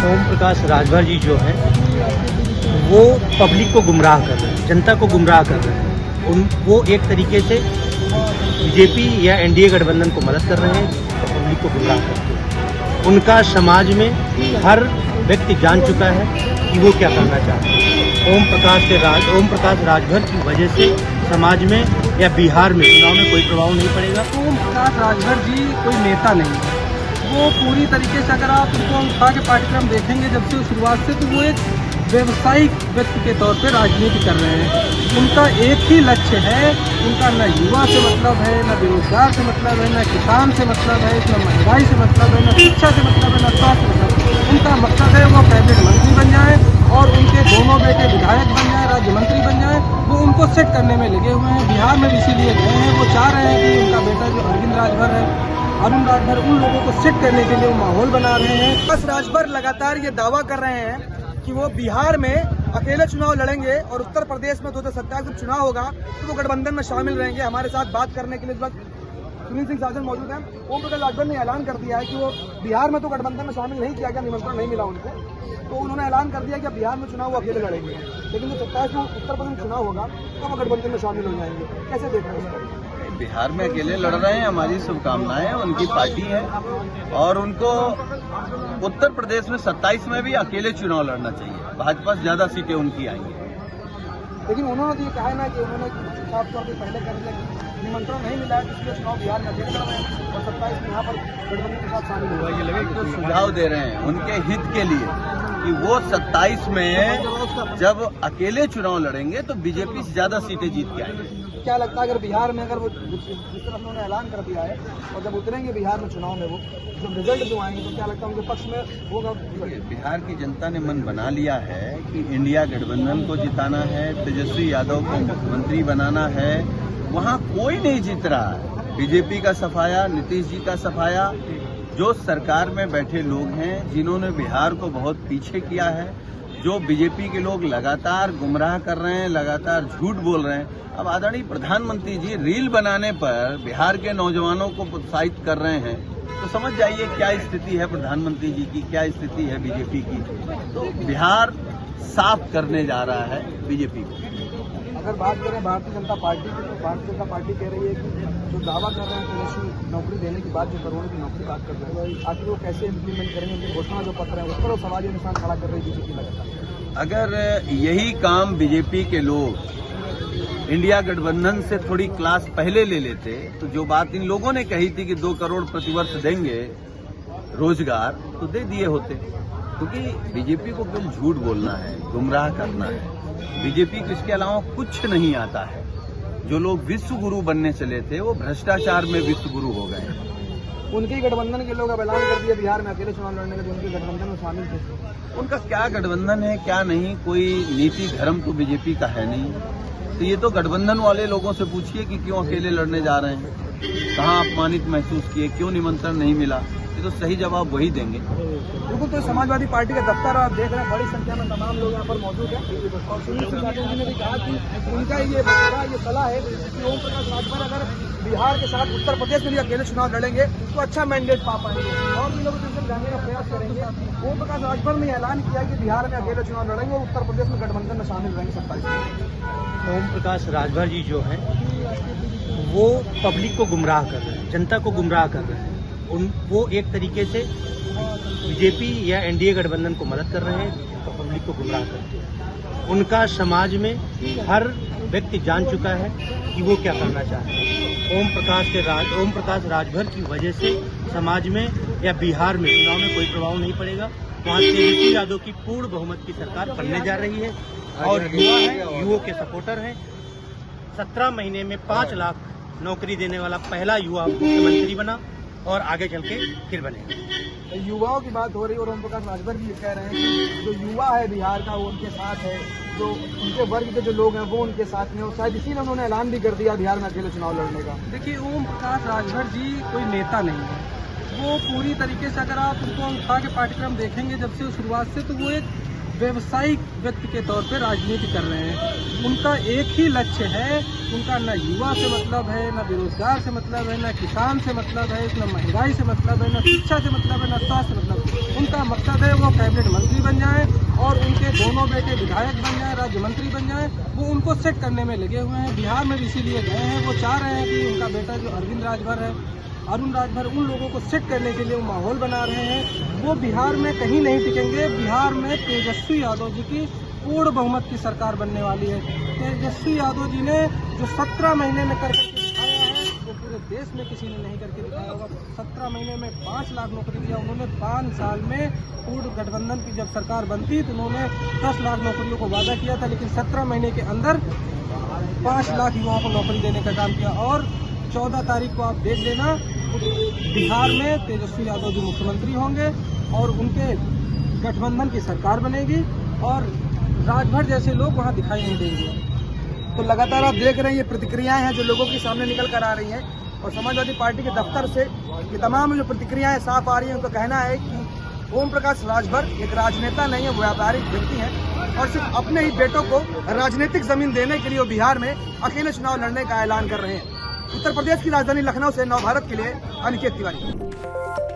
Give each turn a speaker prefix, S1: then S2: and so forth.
S1: ओम प्रकाश राजभर जी जो हैं वो पब्लिक को गुमराह कर रहे हैं, जनता को गुमराह कर रहे हैं। वो एक तरीके से बीजेपी या एनडीए गठबंधन को मदद कर रहे हैं और पब्लिक को गुमराह करते हैं। उनका समाज में हर व्यक्ति जान चुका है कि वो क्या करना चाहते हैं। ओम प्रकाश राजभर की वजह से समाज में या बिहार में चुनाव में कोई प्रभाव नहीं पड़ेगा।
S2: ओम प्रकाश राजभर जी कोई नेता नहीं है, वो पूरी तरीके से अगर आप उनको उठा के पाठ्यक्रम देखेंगे जब से शुरुआत से, तो वो एक व्यवसायिक व्यक्ति के तौर पे राजनीति कर रहे हैं। उनका एक ही लक्ष्य है, उनका न युवा से मतलब है, न बेरोजगार से मतलब है, न किसान से मतलब है, न महंगाई से मतलब है, न शिक्षा से मतलब है, न स्वास्थ्य से मतलब है। उनका मकसद है वो कैबिनेट मंत्री बन जाए और उनके दोनों बेटे विधायक बन जाए, राज्य मंत्री बन जाए। वो उनको सेट करने में लगे हुए हैं। बिहार में भी इसीलिए गए हैं, वो चाह रहे हैं कि उनका बेटा जो अरविंद राजभर है, अरुण राजभर, उन लोगों को सेट करने के लिए वो माहौल बना रहे हैं। बस राजभर लगातार ये दावा कर रहे हैं कि वो बिहार में अकेले चुनाव लड़ेंगे और उत्तर प्रदेश में 2027 में चुनाव होगा तो वो गठबंधन में शामिल रहेंगे। हमारे साथ बात करने के लिए इस वक्त सुनील सिंह साजन मौजूद हैं। ओम प्रकाश राजभर ने ऐलान कर दिया है कि वो बिहार में तो गठबंधन में शामिल नहीं किया गया, निमंत्रण नहीं मिला उनको, तो उन्होंने ऐलान कर दिया कि बिहार में चुनाव वो अकेले लड़ेंगे, लेकिन जो 27 में उत्तर प्रदेश में चुनाव होगा तो वो गठबंधन में शामिल हो जाएंगे। कैसे देख रहे हैं?
S3: बिहार में अकेले लड़ रहे हैं, हमारी शुभकामनाएं, उनकी पार्टी है और उनको उत्तर प्रदेश में 27 में भी अकेले चुनाव लड़ना चाहिए। भाजपा से ज्यादा सीटें उनकी आएंगी।
S2: लेकिन उन्होंने तो ये कहा है ना कि उन्होंने साफ तौर पर पहले कर दिया कि निमंत्रण नहीं मिला है, इसलिए चुनाव बिहार में अकेले लड़ रहे हैं और 27 में यहाँ पर गठबंधन के साथ शामिल हुआ। ये लगे
S3: तो सुझाव दे रहे हैं उनके हित के लिए कि वो 27 में जब अकेले चुनाव लड़ेंगे तो बीजेपी से ज्यादा सीटें जीत के आएंगे।
S2: क्या लगता है अगर बिहार में अगर वो जिस तरह उन्होंने ऐलान कर दिया है और जब उतरेंगे बिहार में चुनाव में, वो जब रिजल्ट जो आएंगे तो क्या लगता है उनके पक्ष में होगा?
S3: बिहार की जनता ने मन बना लिया है कि इंडिया गठबंधन को जिताना है, तेजस्वी यादव को मुख्यमंत्री बनाना है। वहाँ कोई नहीं जीत रहा है। बीजेपी का सफाया, नीतीश जी का सफाया, जो सरकार में बैठे लोग हैं जिन्होंने बिहार को बहुत पीछे किया है, जो बीजेपी के लोग लगातार गुमराह कर रहे हैं, लगातार झूठ बोल रहे हैं। अब आदरणीय प्रधानमंत्री जी रील बनाने पर बिहार के नौजवानों को प्रोत्साहित कर रहे हैं, तो समझ जाइए क्या स्थिति है प्रधानमंत्री जी की, क्या स्थिति है बीजेपी की। तो बिहार साफ करने जा रहा है बीजेपी को।
S2: अगर बात करें भारतीय जनता पार्टी की, तो भारतीय जनता पार्टी कह रही है कि जो दावा कर रहे हैं कि नौकरी देने की बात, जो करोड़ों की नौकरी बात कर रहे हैं, आखिर वो कैसे इम्प्लीमेंट करेंगे? उनकी घोषणा जो पत्र है उस पर वो सवालिया निशान खड़ा कर रही है बीजेपी लगातार।
S3: अगर यही काम बीजेपी के लोग इंडिया गठबंधन से थोड़ी क्लास पहले ले लेते तो जो बात इन लोगों ने कही थी कि 2 करोड़ प्रतिवर्ष देंगे रोजगार, तो दे दिए होते। क्योंकि बीजेपी को केवल झूठ बोलना है, गुमराह करना है। बीजेपी को इसके अलावा कुछ नहीं आता है। जो लोग विश्व गुरु बनने चले थे वो भ्रष्टाचार में विश्व गुरु हो गए।
S2: उनके गठबंधन के लोग अब ऐलान कर दिया बिहार में अकेले चुनाव लड़ने के, उनके गठबंधन में शामिल थे।
S3: उनका क्या गठबंधन है क्या नहीं, कोई नीति धर्म तो बीजेपी का है नहीं। तो ये तो गठबंधन वाले लोगों से पूछिए कि क्यों अकेले लड़ने जा रहे हैं, कहाँ अपमानित महसूस किए, क्यों निमंत्रण नहीं मिला। ये तो सही जवाब वही देंगे।
S2: बिल्कुल। तो समाजवादी पार्टी का दफ्तर आप देख रहे हैं, बड़ी संख्या में तमाम लोग यहाँ पर मौजूद हैं और सुनील सिंह साजन जी ने भी कहा कि उनका ये मसला, ये सलाह है कि ओम प्रकाश राजभर अगर बिहार के साथ उत्तर प्रदेश में भी अकेले चुनाव लड़ेंगे तो अच्छा मैंडेट पा पाएंगे और भी लोग इनसे जाने का प्रयास करेंगे। ओम प्रकाश राजभर ने ऐलान किया कि बिहार में अकेले चुनाव लड़ेंगे और उत्तर प्रदेश में गठबंधन में शामिल रहेंगे 27 में।
S1: ओम प्रकाश राजभर जी जो हैं वो पब्लिक को गुमराह कर रहे हैं, जनता को गुमराह कर रहे हैं। वो एक तरीके से बीजेपी या एनडीए गठबंधन को मदद कर रहे हैं और पब्लिक को गुमराह करते हैं। उनका समाज में हर व्यक्ति जान चुका है कि वो क्या करना चाहते हैं। ओम प्रकाश राजभर की वजह से समाज में या बिहार में चुनाव में कोई प्रभाव नहीं पड़ेगा। वहाँ तेजस्वी यादव की पूर्ण बहुमत की सरकार बनने जा रही है और युवा है, युवाओं के सपोर्टर हैं। 17 महीने में 5 लाख नौकरी देने वाला पहला युवा मुख्यमंत्री बना और आगे चल के फिर बनेगा।
S2: युवाओं की बात हो रही है और ओम प्रकाश राजभर भी ये कह रहे हैं कि जो युवा है बिहार का वो उनके साथ है, जो उनके वर्ग के जो लोग हैं वो उनके साथ में, और शायद इसीलिए उन्होंने ऐलान भी कर दिया बिहार में अकेले चुनाव लड़ने का। देखिए, ओम प्रकाश राजभर जी कोई नेता नहीं है, वो पूरी तरीके से अगर आप उनको उठा के पाठ्यक्रम देखेंगे जब से शुरुआत से, तो वो एक व्यवसायिक व्यक्ति के तौर पे राजनीति कर रहे हैं। उनका एक ही लक्ष्य है, उनका न युवा से मतलब है, न बेरोजगार से मतलब है, न किसान से मतलब है, न महंगाई से मतलब है, न शिक्षा से मतलब है, न स्वास्थ्य से मतलब है। उनका मकसद है वो कैबिनेट मंत्री बन जाएं और उनके दोनों बेटे विधायक बन जाएं, राज्य मंत्री बन जाएं। वो उनको सेट करने में लगे हुए हैं। बिहार में भी इसीलिए गए हैं। वो चाह रहे हैं कि उनका बेटा जो अरविंद राजभर है, अरुण राजभर, उन लोगों को सेट करने के लिए वो माहौल बना रहे हैं। वो बिहार में कहीं नहीं टिकेंगे। बिहार में तेजस्वी यादव जी की पूर्ण बहुमत की सरकार बनने वाली है। तेजस्वी यादव जी ने जो 17 महीने में करके दिखाया है वो पूरे देश में किसी ने नहीं करके दिखाया होगा। 17 महीने में 5 लाख नौकरी दिया उन्होंने। 5 साल में पूर्ण गठबंधन की जब सरकार बनती तो उन्होंने 10 लाख नौकरियों को वादा किया था, लेकिन 17 महीने के अंदर 5 लाख युवाओं को नौकरी देने का काम किया। और 14 तारीख को आप देख लेना, बिहार में तेजस्वी यादव जी मुख्यमंत्री होंगे और उनके गठबंधन की सरकार बनेगी और राजभर जैसे लोग वहाँ दिखाई नहीं देंगे।
S4: तो लगातार आप देख रहे हैं ये प्रतिक्रियाएं हैं जो लोगों के सामने निकल कर आ रही हैं और समाजवादी पार्टी के दफ्तर से ये तमाम जो प्रतिक्रियाएं साफ आ रही हैं, उनका कहना है कि ओम प्रकाश राजभर एक राजनेता नहीं है, व्यापारिक व्यक्ति हैं और सिर्फ अपने ही बेटों को राजनीतिक जमीन देने के लिए वो बिहार में अकेले चुनाव लड़ने का ऐलान कर रहे हैं। उत्तर प्रदेश की राजधानी लखनऊ से नवभारत के लिए अनिकेत तिवारी।